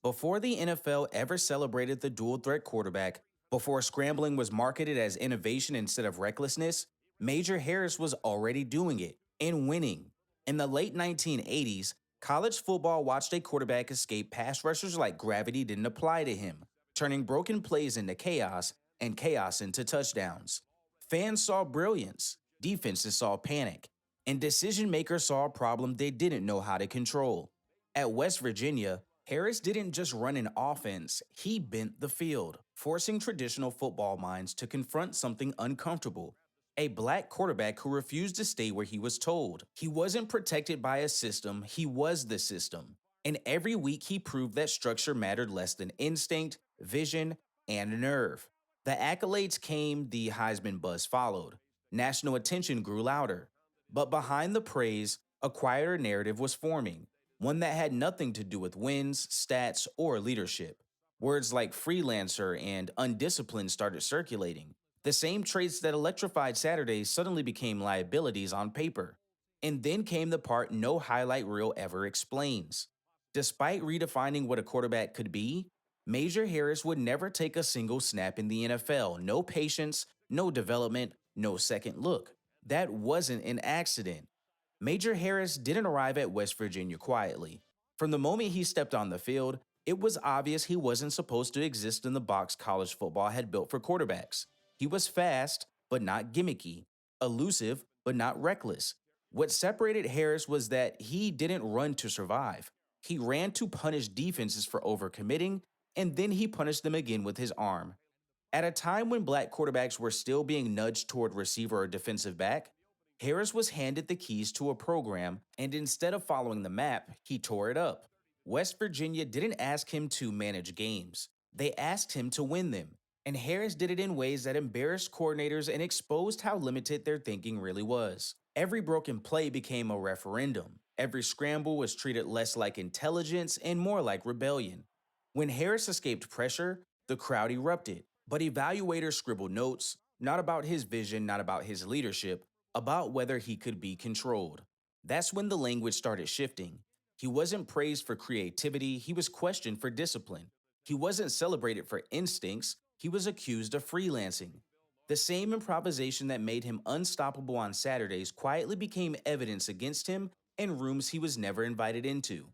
Before the NFL ever celebrated the dual threat quarterback, before scrambling was marketed as innovation instead of recklessness, Major Harris was already doing it and winning. In the late 1980s, college football watched a quarterback escape pass rushers like gravity didn't apply to him, turning broken plays into chaos and chaos into touchdowns. Fans saw brilliance, defenses saw panic, and decision makers saw a problem they didn't know how to control. At West Virginia, Harris didn't just run an offense, he bent the field, forcing traditional football minds to confront something uncomfortable. A black quarterback who refused to stay where he was told. He wasn't protected by a system, he was the system. And every week he proved that structure mattered less than instinct, vision, and nerve. The accolades came, the Heisman buzz followed. National attention grew louder. But behind the praise, a quieter narrative was forming, one that had nothing to do with wins, stats, or leadership. Words like freelancer and undisciplined started circulating. The same traits that electrified Saturdays suddenly became liabilities on paper. And then came the part no highlight reel ever explains. Despite redefining what a quarterback could be, Major Harris would never take a single snap in the NFL. No patience, no development, no second look. That wasn't an accident. Major Harris didn't arrive at West Virginia quietly. From the moment he stepped on the field, it was obvious he wasn't supposed to exist in the box college football had built for quarterbacks. He was fast, but not gimmicky, elusive, but not reckless. What separated Harris was that he didn't run to survive. He ran to punish defenses for overcommitting, and then he punished them again with his arm. At a time when black quarterbacks were still being nudged toward receiver or defensive back, Harris was handed the keys to a program, and instead of following the map, he tore it up. West Virginia didn't ask him to manage games, they asked him to win them. And Harris did it in ways that embarrassed coordinators and exposed how limited their thinking really was. Every broken play became a referendum. Every scramble was treated less like intelligence and more like rebellion. When Harris escaped pressure, the crowd erupted. But evaluators scribbled notes, not about his vision, not about his leadership, about whether he could be controlled. That's when the language started shifting. He wasn't praised for creativity, he was questioned for discipline. He wasn't celebrated for instincts, he was accused of freelancing. The same improvisation that made him unstoppable on Saturdays quietly became evidence against him in rooms he was never invited into.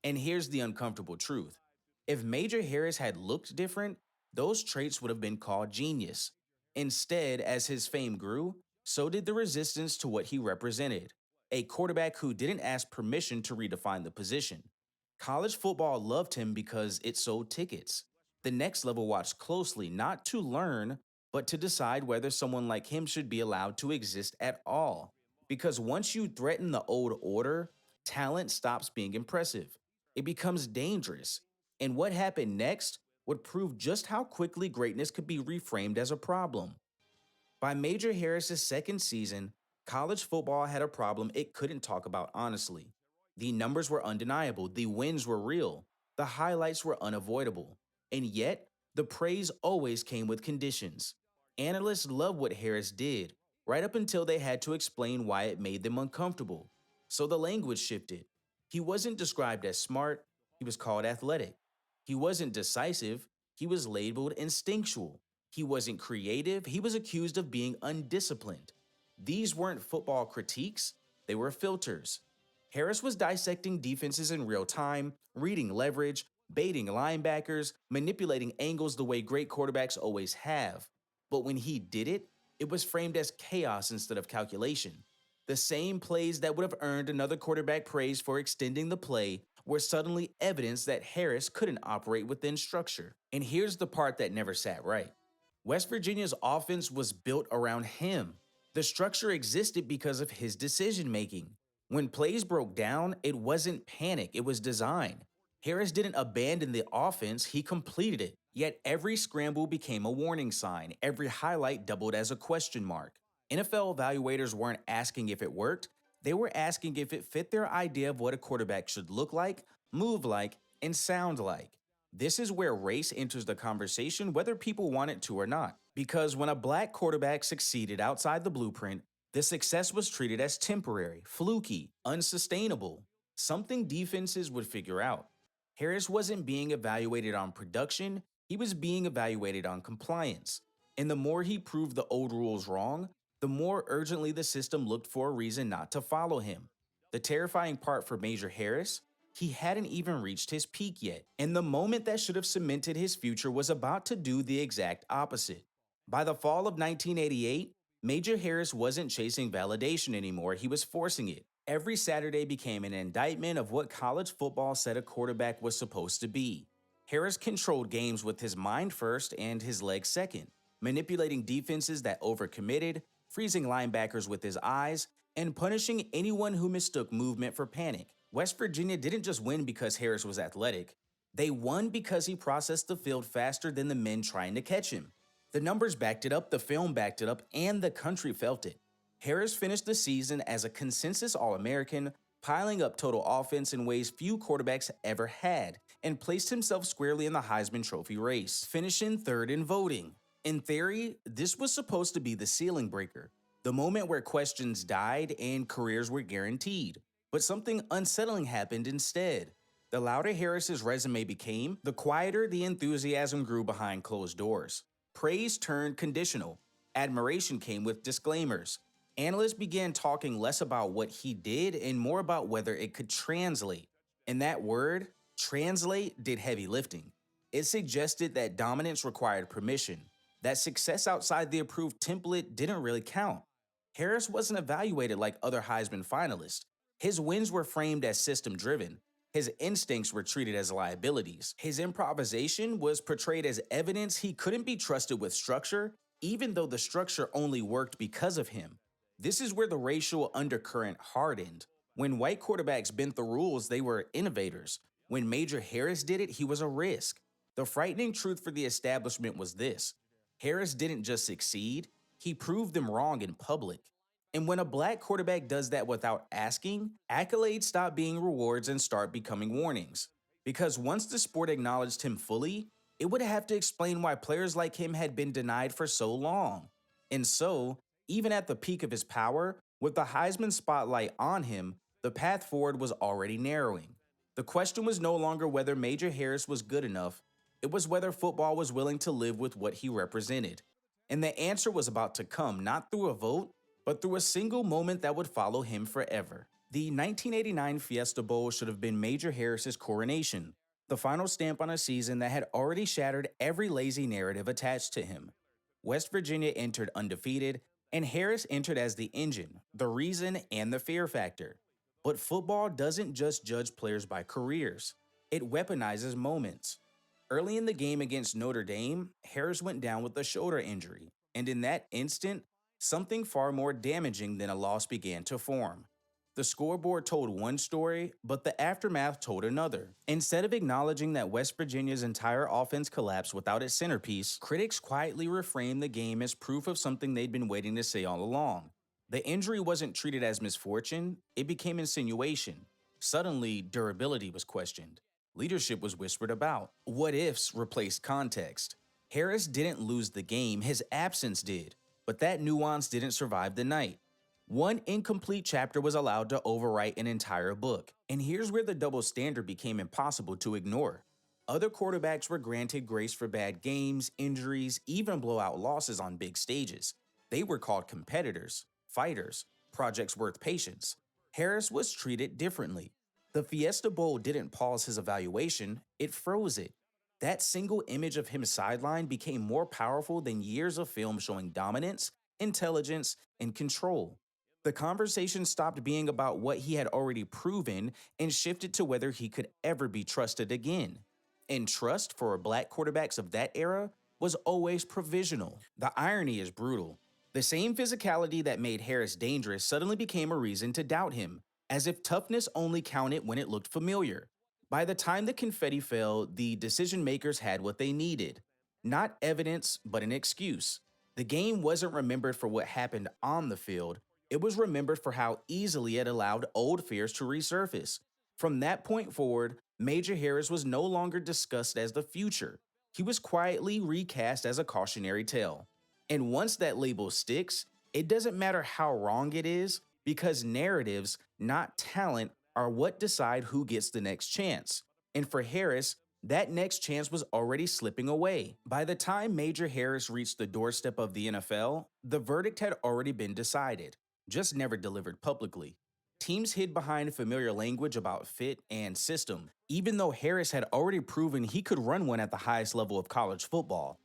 And here's the uncomfortable truth. If Major Harris had looked different, those traits would have been called genius. Instead, as his fame grew, so did the resistance to what he represented. A quarterback who didn't ask permission to redefine the position. College football loved him because it sold tickets. The next level watched closely, not to learn, but to decide whether someone like him should be allowed to exist at all. Because once you threaten the old order, talent stops being impressive. It becomes dangerous. And what happened next would prove just how quickly greatness could be reframed as a problem. By Major Harris's second season, college football had a problem it couldn't talk about honestly. The numbers were undeniable, the wins were real, the highlights were unavoidable. And yet, the praise always came with conditions. Analysts loved what Harris did, right up until they had to explain why it made them uncomfortable. So the language shifted. He wasn't described as smart, he was called athletic. He wasn't decisive, he was labeled instinctual. He wasn't creative, he was accused of being undisciplined. These weren't football critiques, they were filters. Harris was dissecting defenses in real time, reading leverage, baiting linebackers, manipulating angles the way great quarterbacks always have. But when he did it, it was framed as chaos instead of calculation. The same plays that would have earned another quarterback praise for extending the play were suddenly evidence that Harris couldn't operate within structure. And here's the part that never sat right. West Virginia's offense was built around him. The structure existed because of his decision making. When plays broke down, it wasn't panic, it was design. Harris didn't abandon the offense, he completed it. Yet every scramble became a warning sign, every highlight doubled as a question mark. NFL evaluators weren't asking if it worked, they were asking if it fit their idea of what a quarterback should look like, move like, and sound like. This is where race enters the conversation whether people want it to or not. Because when a black quarterback succeeded outside the blueprint, the success was treated as temporary, fluky, unsustainable, something defenses would figure out. Harris wasn't being evaluated on production, he was being evaluated on compliance. And the more he proved the old rules wrong, the more urgently the system looked for a reason not to follow him. The terrifying part for Major Harris, he hadn't even reached his peak yet, and the moment that should have cemented his future was about to do the exact opposite. By the fall of 1988, Major Harris wasn't chasing validation anymore, he was forcing it. Every Saturday became an indictment of what college football said a quarterback was supposed to be. Harris controlled games with his mind first and his legs second, manipulating defenses that overcommitted, freezing linebackers with his eyes, and punishing anyone who mistook movement for panic. West Virginia didn't just win because Harris was athletic. They won because he processed the field faster than the men trying to catch him. The numbers backed it up, the film backed it up, and the country felt it. Harris finished the season as a consensus All-American, piling up total offense in ways few quarterbacks ever had, and placed himself squarely in the Heisman Trophy race, finishing third in voting. In theory, this was supposed to be the ceiling breaker, the moment where questions died and careers were guaranteed. But something unsettling happened instead. The louder Harris's resume became, the quieter the enthusiasm grew behind closed doors. Praise turned conditional. Admiration came with disclaimers. Analysts began talking less about what he did and more about whether it could translate. And that word, translate, did heavy lifting. It suggested that dominance required permission, that success outside the approved template didn't really count. Harris wasn't evaluated like other Heisman finalists. His wins were framed as system-driven. His instincts were treated as liabilities. His improvisation was portrayed as evidence he couldn't be trusted with structure, even though the structure only worked because of him. This is where the racial undercurrent hardened. When white quarterbacks bent the rules, they were innovators. When Major Harris did it, he was a risk. The frightening truth for the establishment was this: Harris didn't just succeed, he proved them wrong in public. And when a black quarterback does that without asking, accolades stop being rewards and start becoming warnings. Because once the sport acknowledged him fully, it would have to explain why players like him had been denied for so long. And so, even at the peak of his power, with the Heisman spotlight on him, the path forward was already narrowing. The question was no longer whether Major Harris was good enough, it was whether football was willing to live with what he represented. And the answer was about to come, not through a vote, but through a single moment that would follow him forever. The 1989 Fiesta Bowl should have been Major Harris's coronation, the final stamp on a season that had already shattered every lazy narrative attached to him. West Virginia entered undefeated, and Harris entered as the engine, the reason, and the fear factor. But football doesn't just judge players by careers. It weaponizes moments. Early in the game against Notre Dame, Harris went down with a shoulder injury, and in that instant, something far more damaging than a loss began to form. The scoreboard told one story, but the aftermath told another. Instead of acknowledging that West Virginia's entire offense collapsed without its centerpiece, critics quietly reframed the game as proof of something they'd been waiting to say all along. The injury wasn't treated as misfortune, it became insinuation. Suddenly, durability was questioned. Leadership was whispered about. What-ifs replaced context. Harris didn't lose the game, his absence did. But that nuance didn't survive the night. One incomplete chapter was allowed to overwrite an entire book. And here's where the double standard became impossible to ignore. Other quarterbacks were granted grace for bad games, injuries, even blowout losses on big stages. They were called competitors, fighters, projects worth patience. Harris was treated differently. The Fiesta Bowl didn't pause his evaluation, it froze it. That single image of him sidelined became more powerful than years of film showing dominance, intelligence, and control. The conversation stopped being about what he had already proven and shifted to whether he could ever be trusted again. And trust for black quarterbacks of that era was always provisional. The irony is brutal. The same physicality that made Harris dangerous suddenly became a reason to doubt him, as if toughness only counted when it looked familiar. By the time the confetti fell, the decision makers had what they needed. Not evidence, but an excuse. The game wasn't remembered for what happened on the field, it was remembered for how easily it allowed old fears to resurface. From that point forward, Major Harris was no longer discussed as the future. He was quietly recast as a cautionary tale. And once that label sticks, it doesn't matter how wrong it is, because narratives, not talent, are what decide who gets the next chance. And for Harris, that next chance was already slipping away. By the time Major Harris reached the doorstep of the NFL, the verdict had already been decided, just never delivered publicly. Teams hid behind familiar language about fit and system, even though Harris had already proven he could run one at the highest level of college football.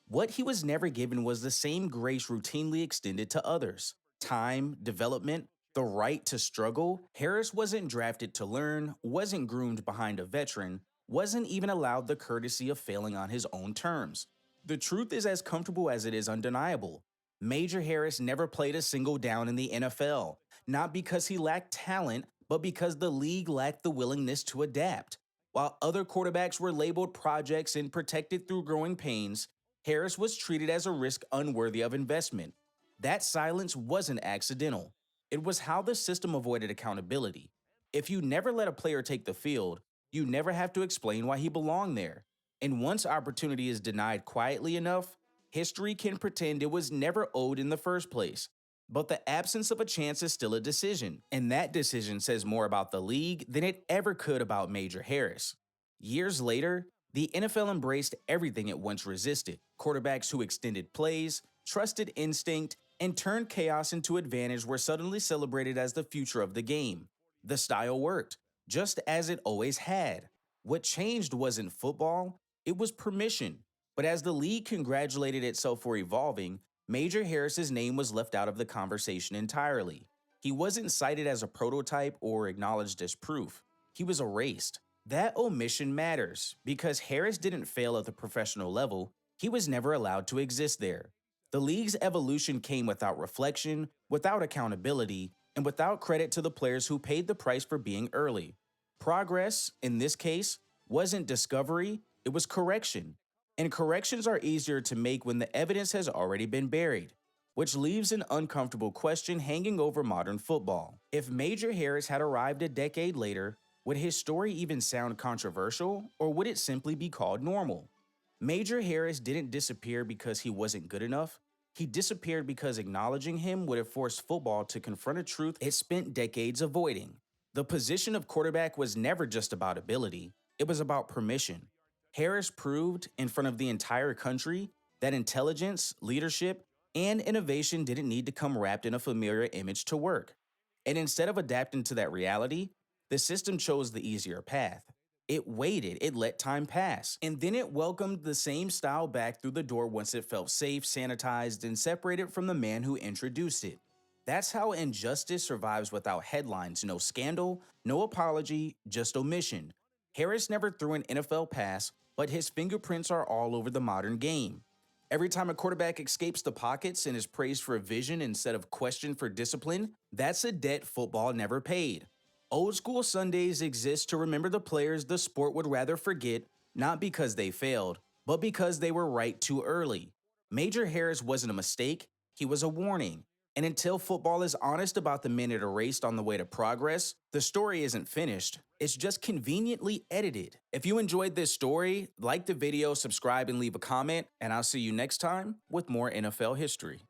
What he was never given was the same grace routinely extended to others: time, development, the right to struggle. Harris wasn't drafted to learn, wasn't groomed behind a veteran, wasn't even allowed the courtesy of failing on his own terms. The truth is as comfortable as it is undeniable. Major Harris never played a single down in the NFL, not because he lacked talent, but because the league lacked the willingness to adapt. While other quarterbacks were labeled projects and protected through growing pains, Harris was treated as a risk unworthy of investment. That silence wasn't accidental. It was how the system avoided accountability. If you never let a player take the field, you never have to explain why he belonged there. And once opportunity is denied quietly enough, history can pretend it was never owed in the first place. But the absence of a chance is still a decision, and that decision says more about the league than it ever could about Major Harris. Years later, the NFL embraced everything it once resisted: quarterbacks who extended plays, trusted instinct, and turned chaos into advantage were suddenly celebrated as the future of the game. The style worked, just as it always had. What changed wasn't football, it was permission. But as the league congratulated itself for evolving, Major Harris's name was left out of the conversation entirely. He wasn't cited as a prototype or acknowledged as proof. He was erased. That omission matters because Harris didn't fail at the professional level, he was never allowed to exist there. The league's evolution came without reflection, without accountability, and without credit to the players who paid the price for being early. Progress, in this case, wasn't discovery, it was correction. And corrections are easier to make when the evidence has already been buried, which leaves an uncomfortable question hanging over modern football. If Major Harris had arrived a decade later, would his story even sound controversial, or would it simply be called normal? Major Harris didn't disappear because he wasn't good enough. He disappeared because acknowledging him would have forced football to confront a truth it spent decades avoiding. The position of quarterback was never just about ability, it was about permission. Harris proved, in front of the entire country, that intelligence, leadership, and innovation didn't need to come wrapped in a familiar image to work. And instead of adapting to that reality, the system chose the easier path. It waited, it let time pass, and then it welcomed the same style back through the door once it felt safe, sanitized, and separated from the man who introduced it. That's how injustice survives without headlines: no scandal, no apology, just omission. Harris never threw an NFL pass, but his fingerprints are all over the modern game. Every time a quarterback escapes the pockets and is praised for vision instead of questioned for discipline, that's a debt football never paid. Old school Sundays exist to remember the players the sport would rather forget, not because they failed, but because they were right too early. Major Harris wasn't a mistake, he was a warning. And until football is honest about the men it erased on the way to progress, the story isn't finished. It's just conveniently edited. If you enjoyed this story, like the video, subscribe, and leave a comment, and I'll see you next time with more NFL history.